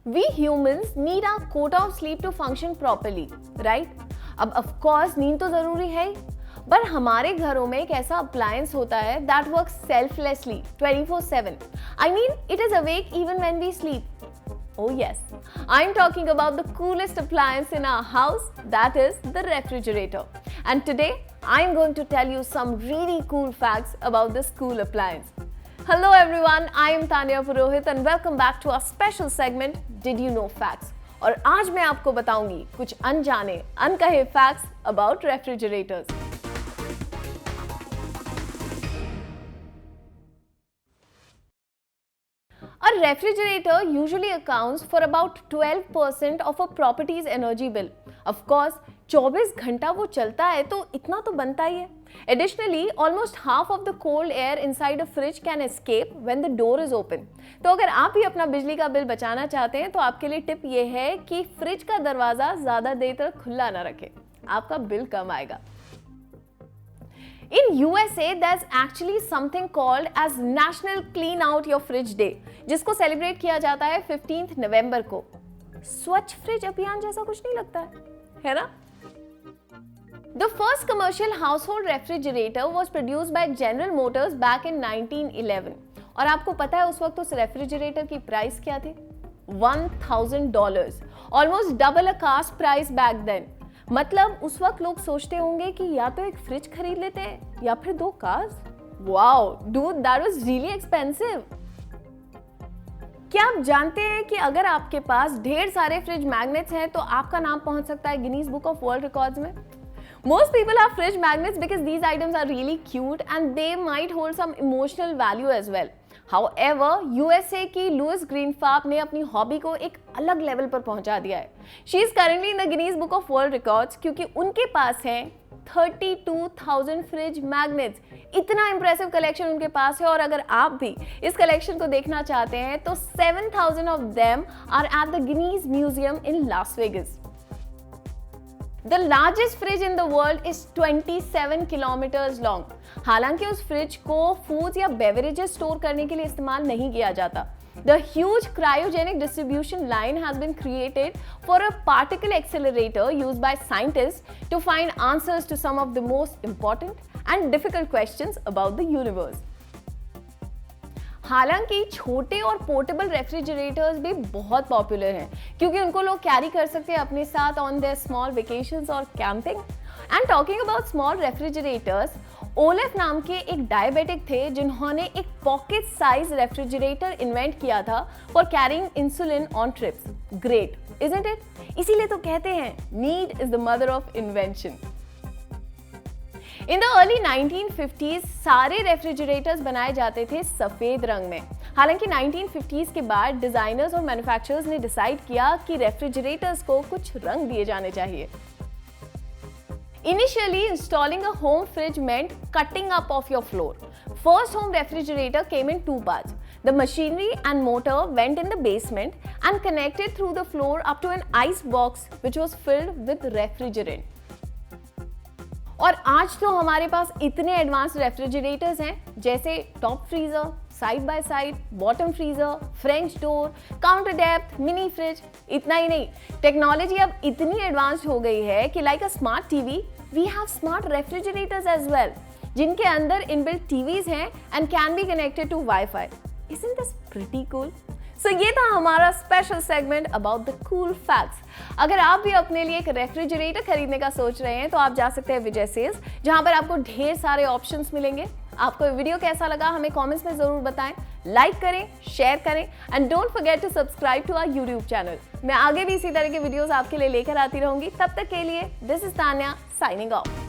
We humans need our quota of sleep to function properly, right? अब of course नींद तो जरूरी है ही, पर हमारे घरों में एक ऐसा अप्लायंस होता है that works selflessly 24/7. I mean, it is awake even when we sleep. Oh yes, I'm talking about the coolest appliance in our house, that is the refrigerator. And today, I'm going to tell you some really cool facts about this cool appliance. Hello everyone, I am Tanya Purohit and welcome back to our special segment, Did You Know Facts? और आज मैं आपको बताऊंगी कुछ अनजाने, अनकहे facts about refrigerators. A refrigerator usually accounts for about 12% of a property's energy bill. Of course, 24 घंटा वो चलता है तो इतना तो बनता ही है. Additionally, almost half of the cold air inside a fridge can escape when the door is open. तो अगर आप भी अपना बिजली का बिल बचाना चाहते हैं तो आपके लिए टिप ये है कि फ्रिज का दरवाजा ज़्यादा देर तक खुला ना रखें. आपका बिल कम आएगा. In USA, there's actually something called as National Clean Out Your Fridge Day, जिसको सेलिब्रेट किया जाता है 15 नवंबर को. स्वच्छ फ्रिज अभियान जैसा कुछ नहीं लगता है ना? The first commercial household refrigerator was produced by General Motors back in 1911. और आपको पता है उस वक्त उस रेफ्रिजरेटर की प्राइस क्या थी? $1,000. Almost double a car's price back then. मतलब उस वक्त लोग सोचते होंगे कि या तो एक फ्रिज खरीद लेते हैं या फिर 2 cars. Wow dude, that was really expensive. क्या आप जानते हैं कि अगर आपके पास ढेर सारे फ्रिज मैग्नेट्स हैं तो आपका नाम पहुंच सकता है Guinness book of world records में? Most people have fridge magnets because these items are really cute and they might hold some emotional value as well. However, USA की लुइस ग्रीनफार्ब ने अपनी हॉबी को एक अलग लेवल पर पहुंचा दिया है. She is currently in the Guinness Book of World Records क्योंकि उनके पास हैं 32,000 फ्रिज मैग्नेट्स. इतना इंप्रेसिव कलेक्शन उनके पास है और अगर आप भी इस कलेक्शन को देखना चाहते हैं तो 7,000 of them are at the Guinness Museum in Las Vegas. The largest fridge in the world is 27 kilometers long. हालांकि उस फ्रिज को फूड्स या बेवरेजेस स्टोर करने के लिए इस्तेमाल नहीं किया जाता. The huge cryogenic distribution line has been created for a particle accelerator used by scientists to find answers to some of the most important and difficult questions about the universe. हालांकि छोटे और पोर्टेबल रेफ्रिजरेटर्स भी बहुत popular हैं क्योंकि उनको लोग carry कर सकते हैं अपने साथ ऑन देयर स्मॉल वेकेशंस और camping. And talking about small refrigerators, ओलेफ नाम के एक डायबिटिक थे जिन्होंने एक पॉकेट साइज रेफ्रिजरेटर इन्वेंट किया था for carrying insulin on trips. Great, isn't it? इसीलिए तो कहते हैं need is the mother of invention. In the early 1950s सारे रेफ्रिजरेटर्स बनाए जाते थे सफेद रंग में. हालांकि 1950s के बाद डिजाइनर्स और मैन्युफैक्चरर्स ने डिसाइड किया कि रेफ्रिजरेटर्स को कुछ रंग दिए जाने चाहिए. Initially, installing a home fridge meant cutting up of your floor. First home refrigerator came in 2 parts. The machinery and motor went in the basement and connected through the floor up to an ice box which was filled with refrigerant. और आज तो हमारे पास इतने advance refrigerators हैं जैसे top freezer, side by side, bottom freezer, French door, counter depth, mini fridge. इतना ही नहीं, technology अब इतनी एडवांस हो गई है कि like a smart TV we have smart refrigerators as well जिनके अंदर इनबिल्ट टीवीज हैं and can be connected to wifi. Isn't this pretty cool? So ये था हमारा special segment about the cool facts. अगर आप भी अपने लिए एक रेफ्रिजरेटर खरीदने का सोच रहे हैं तो आप जा सकते हैं विजय सेल्स, जहां पर आपको ढेर सारे ऑप्शंस मिलेंगे. आपको वीडियो कैसा लगा हमें कमेंट्स में जरूर बताएं. लाइक करें, शेयर करें and don't forget to subscribe to our YouTube channel. मैं आगे भी इसी तरह के वीडियोस आपके लिए लेकर आती रहूंगी. तब तक के लिए this is Tanya signing off.